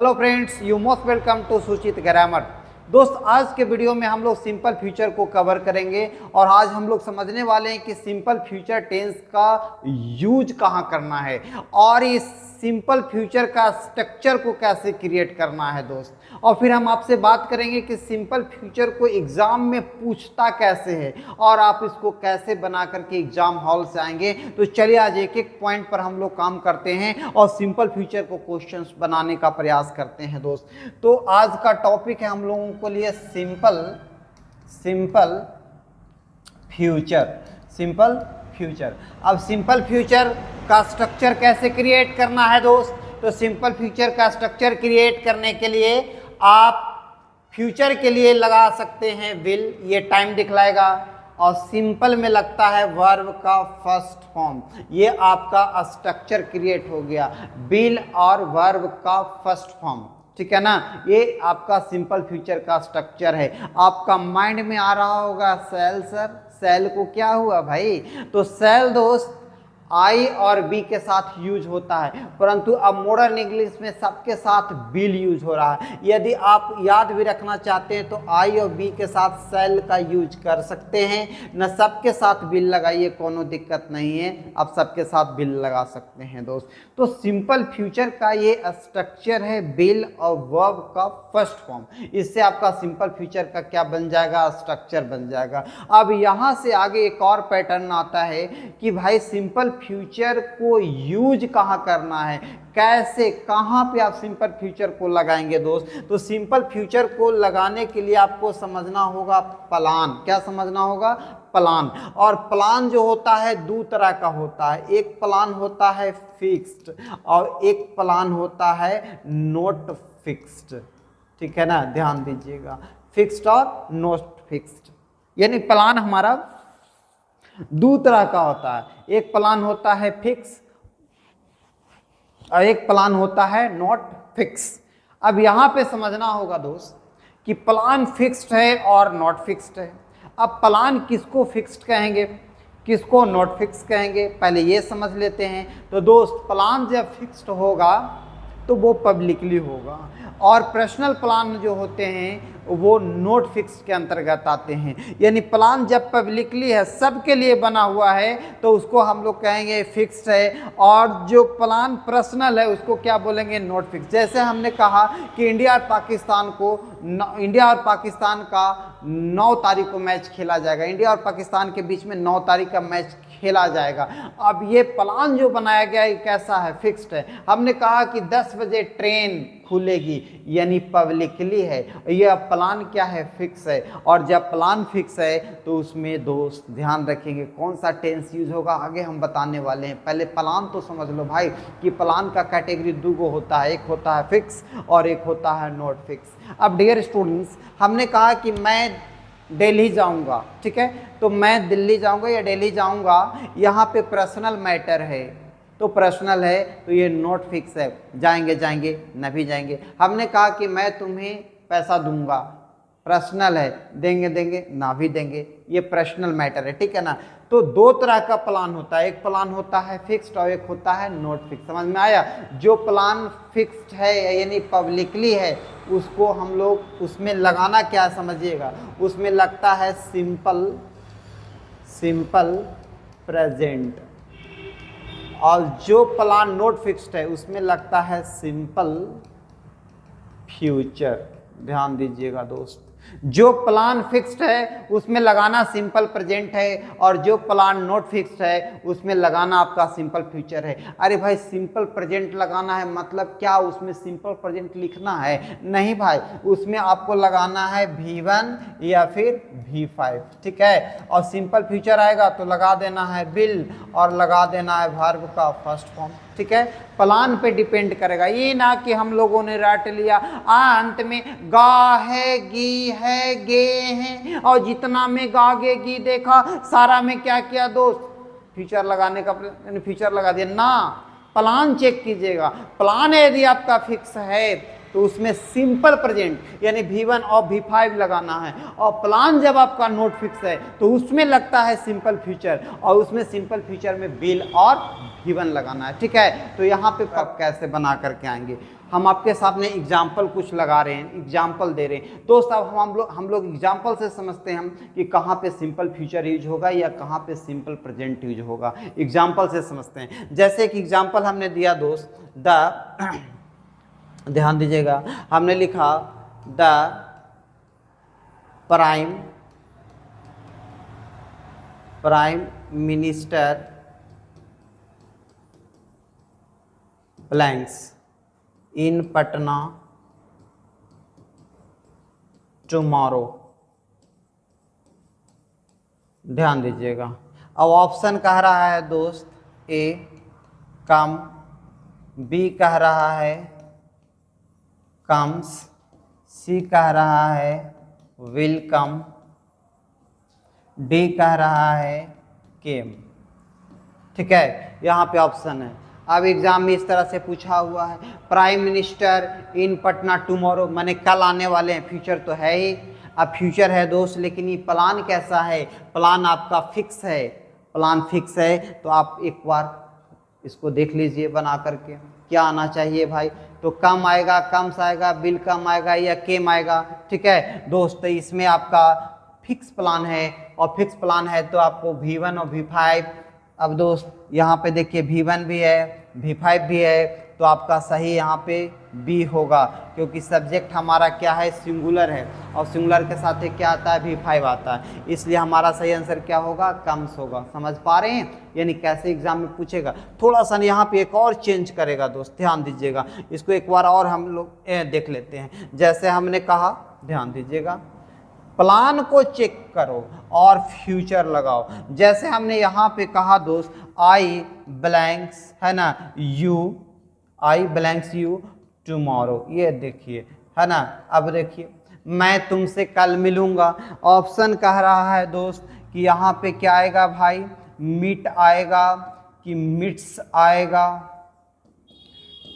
Hello friends, you most welcome to Suchit grammar. दोस्त, आज के वीडियो में हम लोग सिंपल फ्यूचर को कवर करेंगे और आज हम लोग समझने वाले हैं कि सिंपल फ्यूचर टेंस का यूज कहाँ करना है और इस सिंपल फ्यूचर का स्ट्रक्चर को कैसे क्रिएट करना है दोस्त। और फिर हम आपसे बात करेंगे कि सिंपल फ्यूचर को एग्जाम में पूछता कैसे है और आप इसको कैसे बना करके एग्जाम हॉल से आएंगे। तो चलिए आज एक एक पॉइंट पर हम लोग काम करते हैं और सिंपल फ्यूचर को क्वेश्चंस बनाने का प्रयास करते हैं दोस्त। तो आज का टॉपिक है हम लोगों को लिए सिंपल फ्यूचर। अब सिंपल फ्यूचर का स्ट्रक्चर कैसे क्रिएट करना है दोस्त। तो सिंपल फ्यूचर का स्ट्रक्चर क्रिएट करने के लिए आप फ्यूचर के लिए लगा सकते हैं विल, ये टाइम दिखलाएगा, और सिंपल में लगता है वर्ब का फर्स्ट फॉर्म। ये आपका स्ट्रक्चर क्रिएट हो गया, विल और वर्ब का फर्स्ट फॉर्म, ठीक है ना। ये आपका सिंपल फ्यूचर का स्ट्रक्चर है। आपका माइंड में आ रहा होगा सेल, सर सेल को क्या हुआ भाई। तो सेल दोस्त आई और बी के साथ यूज होता है, परंतु अब मॉडर्न इंग्लिश में सबके साथ बिल यूज हो रहा है। यदि आप याद भी रखना चाहते हैं तो आई और बी के साथ सेल का यूज कर सकते हैं, न सबके साथ बिल लगाइए, कोनो दिक्कत नहीं है, आप सबके साथ बिल लगा सकते हैं दोस्त। तो सिंपल फ्यूचर का ये स्ट्रक्चर है बिल और वर्ब का फर्स्ट फॉर्म। इससे आपका सिंपल फ्यूचर का क्या बन जाएगा, स्ट्रक्चर बन जाएगा। अब यहाँ से आगे एक और पैटर्न आता है कि भाई सिंपल फ्यूचर को यूज कहाँ करना है, कैसे, कहाँ पे आप सिंपल फ्यूचर को लगाएंगे दोस्त। तो सिंपल फ्यूचर को लगाने के लिए आपको समझना होगा प्लान। क्या समझना होगा? प्लान। और प्लान जो होता है दो तरह का होता है, एक प्लान होता है फिक्स्ड और एक प्लान होता है नॉट फिक्स्ड, ठीक है ना, ध्यान दीजिएगा, फिक्स्ड और नॉट फिक्स्ड। यानी प्लान हमारा दो तरह का होता है, एक प्लान होता है फिक्स और एक प्लान होता है नॉट फिक्स। अब यहाँ पे समझना होगा दोस्त कि प्लान फिक्स्ड है और नॉट फिक्स्ड है। अब प्लान किसको फिक्स्ड कहेंगे, किसको नॉट फिक्स कहेंगे, पहले ये समझ लेते हैं। तो दोस्त प्लान जब फिक्स्ड होगा तो वो पब्लिकली होगा और पर्सनल प्लान जो होते हैं वो नोट फिक्स के अंतर्गत आते हैं। यानी प्लान जब पब्लिकली है, सबके लिए बना हुआ है, तो उसको हम लोग कहेंगे फिक्स्ड है, और जो प्लान पर्सनल है उसको क्या बोलेंगे, नोट फिक्स। जैसे हमने कहा कि इंडिया और पाकिस्तान का 9 तारीख को मैच खेला जाएगा, इंडिया और पाकिस्तान के बीच में 9 तारीख का मैच खेला जाएगा। अब ये प्लान जो बनाया गया है कैसा है, फिक्स्ड है। हमने कहा कि 10 बजे ट्रेन खुलेगी, यानी पब्लिकली है, यह प्लान क्या है, फिक्स है। और जब प्लान फिक्स है तो उसमें दोस्त ध्यान रखेंगे कौन सा टेंस यूज होगा, आगे हम बताने वाले हैं। पहले प्लान तो समझ लो भाई कि प्लान का कैटेगरी दो होता है, एक होता है फिक्स और एक होता है नॉट फिक्स। अब डियर स्टूडेंट्स, हमने कहा कि मैं दिल्ली जाऊंगा, ठीक है, तो मैं दिल्ली जाऊंगा या दिल्ली जाऊंगा, यहाँ पे पर्सनल मैटर है, तो पर्सनल है तो ये नॉट फिक्स है, जाएंगे न भी जाएंगे। हमने कहा कि मैं तुम्हें पैसा दूंगा, पर्सनल है, देंगे ना भी देंगे, ये पर्सनल मैटर है, ठीक है ना। तो दो तरह का प्लान होता है, एक प्लान होता है फिक्स्ड और एक होता है नॉट फिक्स। समझ में आया? जो प्लान फिक्स्ड है यानी पब्लिकली है, उसको हम लोग उसमें लगाना क्या समझिएगा, उसमें लगता है सिंपल प्रेजेंट, और जो प्लान नॉट फिक्स्ड है उसमें लगता है सिंपल फ्यूचर। ध्यान दीजिएगा दोस्त, जो प्लान फिक्स्ड है उसमें लगाना सिंपल प्रेजेंट है और जो प्लान नॉट फिक्स्ड है उसमें लगाना आपका सिंपल फ्यूचर है। अरे भाई सिंपल प्रेजेंट लगाना है मतलब क्या उसमें सिंपल प्रेजेंट लिखना है? नहीं भाई, उसमें आपको लगाना है V1 या फिर V5, ठीक है। और सिंपल फ्यूचर आएगा तो लगा देना है बिल और लगा देना है वर्ब का फर्स्ट फॉर्म, ठीक है। प्लान पे डिपेंड करेगा, ये ना कि हम लोगों ने रट लिया अंत में गा है, गी है, गे हैं, और जितना में गा गे गी देखा, सारा में क्या किया दोस्त, फ्यूचर लगाने का फ्यूचर लगा दिया ना। प्लान चेक कीजिएगा, प्लान यदि आपका फिक्स है तो उसमें सिंपल प्रेजेंट यानी V1 और V5 लगाना है, और प्लान जब आपका नोट फिक्स है तो उसमें लगता है सिंपल फ्यूचर, और उसमें सिंपल फ्यूचर में बिल और V1 लगाना है, ठीक है। तो यहाँ पे आप कैसे बना करके आएंगे, हम आपके सामने एग्जाम्पल कुछ लगा रहे हैं, एग्जाम्पल दे रहे हैं दोस्त। अब हम लोग एग्जाम्पल से समझते हैं हम कि कहाँ पे सिंपल फ्यूचर यूज होगा या कहाँ पे सिंपल प्रेजेंट यूज होगा, एग्जाम्पल से समझते हैं। जैसे एक एग्जाम्पल हमने दिया दोस्त, ध्यान दीजिएगा, हमने लिखा the prime minister blanks in Patna tomorrow. ध्यान दीजिएगा, अब ऑप्शन कह रहा है दोस्त ए कम, बी कह रहा है कम्स, सी कह रहा है विल कम, डी कह रहा है केम। ठीक है, यहाँ पे ऑप्शन है। अब एग्जाम में इस तरह से पूछा हुआ है, prime minister in Patna tomorrow, माने कल आने वाले हैं, फ्यूचर तो है ही। अब फ्यूचर है दोस्त, लेकिन ये प्लान कैसा है, प्लान आपका फिक्स है, प्लान फिक्स है। तो आप एक बार इसको देख लीजिए बना करके, क्या आना चाहिए भाई, तो कम आएगा, कम्स आएगा, बिल कम आएगा या केम आएगा। ठीक है दोस्त, इसमें आपका फिक्स प्लान है, और फिक्स प्लान है तो आपको V1 और V5। अब दोस्त यहाँ पे देखिए V1 भी है, V5 भी है, तो आपका सही यहाँ पे बी होगा, क्योंकि सब्जेक्ट हमारा क्या है, सिंगुलर है, और सिंगुलर के साथ क्या आता है, V5 आता है, इसलिए हमारा सही आंसर क्या होगा, कम्स होगा। समझ पा रहे हैं, यानी कैसे एग्जाम में पूछेगा। थोड़ा सा यहाँ पे एक और चेंज करेगा दोस्त, ध्यान दीजिएगा, इसको एक बार और हम लोग देख लेते हैं। जैसे हमने कहा, ध्यान दीजिएगा, प्लान को चेक करो और फ्यूचर लगाओ। जैसे हमने यहाँ पे कहा दोस्त, आई ब्लैंक्स है ना you, I blanks you tomorrow, ये देखिए है ना। अब देखिए, मैं तुमसे कल मिलूंगा, ऑप्शन कह रहा है दोस्त कि यहाँ पे क्या आएगा भाई, मीट आएगा कि मिट्स आएगा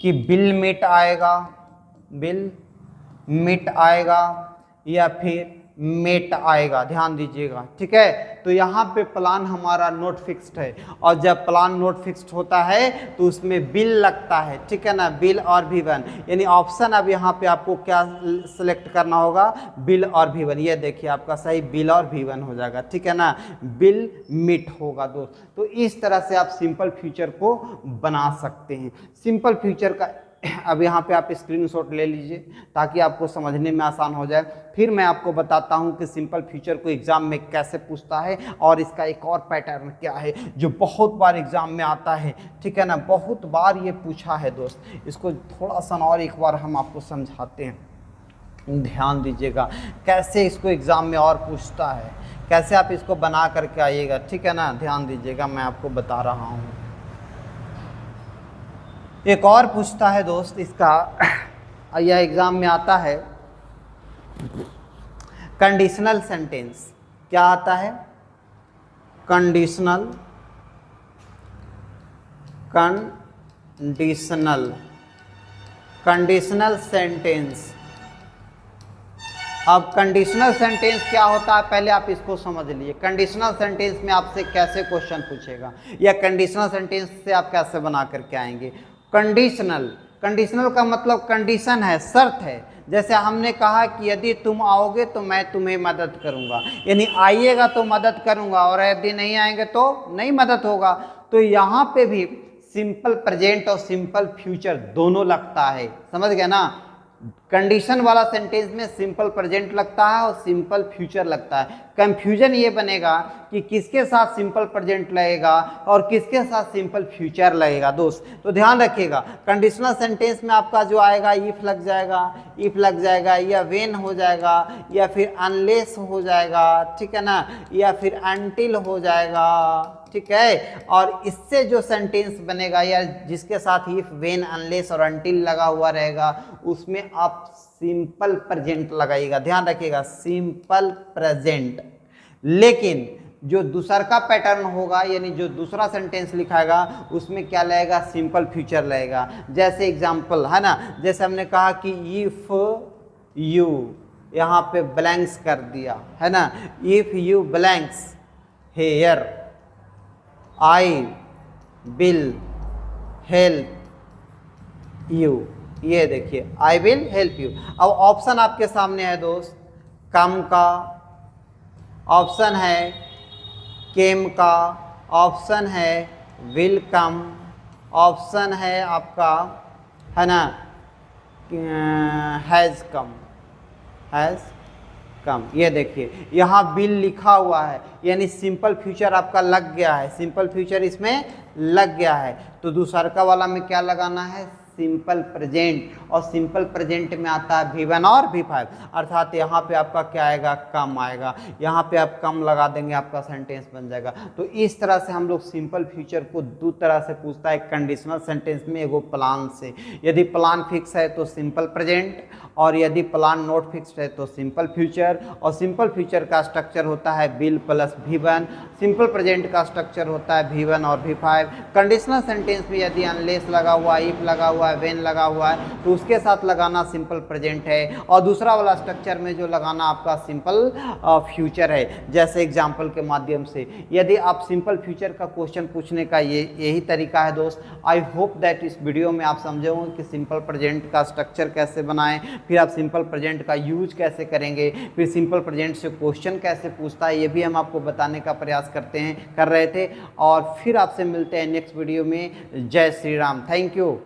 कि बिल मीट आएगा, बिल मीट आएगा या फिर मेट आएगा। ध्यान दीजिएगा, ठीक है। तो यहाँ पे प्लान हमारा नोट फिक्स्ड है, और जब प्लान नोट फिक्स्ड होता है तो उसमें बिल लगता है, ठीक है ना, बिल और V1, यानी ऑप्शन अब यहाँ पे आपको क्या सिलेक्ट करना होगा, बिल और V1। ये देखिए आपका सही बिल और V1 हो जाएगा, ठीक है ना, बिल मीट होगा दोस्त। तो इस तरह से आप सिंपल फ्यूचर को बना सकते हैं। सिंपल फ्यूचर का अब यहाँ पे आप स्क्रीनशॉट ले लीजिए ताकि आपको समझने में आसान हो जाए। फिर मैं आपको बताता हूँ कि सिंपल फ्यूचर को एग्जाम में कैसे पूछता है, और इसका एक और पैटर्न क्या है जो बहुत बार एग्जाम में आता है, ठीक है ना, बहुत बार ये पूछा है दोस्त। इसको थोड़ा सा और एक बार हम आपको समझाते हैं, ध्यान दीजिएगा कैसे इसको एग्जाम में और पूछता है, कैसे आप इसको बना करके आइएगा, ठीक है ना, ध्यान दीजिएगा, मैं आपको बता रहा हूँ। एक और पूछता है दोस्त इसका, यह एग्जाम में आता है, कंडीशनल सेंटेंस। क्या आता है, कंडीशनल सेंटेंस। अब कंडीशनल सेंटेंस क्या होता है, पहले आप इसको समझ लीजिए। कंडीशनल सेंटेंस में आपसे कैसे क्वेश्चन पूछेगा, या कंडीशनल सेंटेंस से आप कैसे बना करके आएंगे। कंडीशनल का मतलब कंडीशन है, शर्त है। जैसे हमने कहा कि यदि तुम आओगे तो मैं तुम्हें मदद करूंगा, यानी आइएगा तो मदद करूंगा, और यदि नहीं आएंगे तो नहीं मदद होगा। तो यहाँ पे भी सिंपल प्रेजेंट और सिंपल फ्यूचर दोनों लगता है, समझ गए ना। कंडीशन वाला सेंटेंस में सिंपल प्रेजेंट लगता है और सिंपल फ्यूचर लगता है। कंफ्यूजन ये बनेगा कि किसके साथ सिंपल प्रेजेंट लगेगा और किसके साथ सिंपल फ्यूचर लगेगा दोस्त। तो ध्यान रखिएगा, कंडीशनल सेंटेंस में आपका जो आएगा इफ लग जाएगा, या व्हेन हो जाएगा, या फिर अनलेस हो जाएगा, ठीक है ना, या फिर अनटिल हो जाएगा, ठीक है। और इससे जो सेंटेंस बनेगा या जिसके साथ इफ, व्हेन, अनलेस और अनटिल लगा हुआ रहेगा, उसमें आप सिंपल प्रेजेंट लगाइएगा। ध्यान रखिएगा, सिंपल प्रेजेंट। लेकिन जो दूसरा का पैटर्न होगा, यानी जो दूसरा सेंटेंस लिखाएगा, उसमें क्या लगेगा, सिंपल फ्यूचर लगेगा। जैसे एग्जांपल है ना, जैसे हमने कहा कि इफ यू, यहाँ पे ब्लैंक्स कर दिया है ना, if you blanks here I will help you, ये देखिए आई विल हेल्प यू। अब ऑप्शन आपके सामने है दोस्त, कम का, ऑप्शन है केम का, ऑप्शन है विल कम, ऑप्शन है आपका, है ना, हैज़ कम, हैज़ कम। ये देखिए यहाँ विल लिखा हुआ है, यानी सिंपल फ्यूचर आपका लग गया है, सिंपल फ्यूचर इसमें लग गया है। तो दूसरा वाला में क्या लगाना है, सिंपल प्रेजेंट, और सिंपल प्रेजेंट में आता है V1 और V5, अर्थात यहाँ पे आपका क्या आएगा, कम आएगा। यहाँ पे आप कम लगा देंगे, आपका सेंटेंस बन जाएगा। तो इस तरह से हम लोग सिंपल फ्यूचर को दो तरह से पूछता है, कंडीशनल सेंटेंस में, एगो प्लान से। यदि प्लान फिक्स है तो सिंपल प्रेजेंट, और यदि प्लान नोट फिक्स्ड है तो सिंपल फ्यूचर। और सिंपल फ्यूचर का स्ट्रक्चर होता है will plus V1, simple present का स्ट्रक्चर होता है V1 और V5। कंडीशनल सेंटेंस में यदि अनलेस लगा हुआ है, इफ लगा हुआ है, व्हेन लगा हुआ है, तो उसके साथ लगाना सिंपल प्रेजेंट है, और दूसरा वाला स्ट्रक्चर में जो लगाना आपका सिंपल फ्यूचर है। जैसे एग्जाम्पल के माध्यम से यदि आप सिंपल फ्यूचर का क्वेश्चन पूछने का यही तरीका है दोस्त। आई होप दैट इस वीडियो में आप समझे होंगे कि सिंपल प्रेजेंट का स्ट्रक्चर कैसे बनाएं, फिर आप सिंपल प्रेजेंट का यूज कैसे करेंगे, फिर सिंपल प्रेजेंट से क्वेश्चन कैसे पूछता है, ये भी हम आपको बताने का प्रयास कर रहे थे। और फिर आपसे मिलते हैं नेक्स्ट वीडियो में। जय श्री राम, थैंक यू।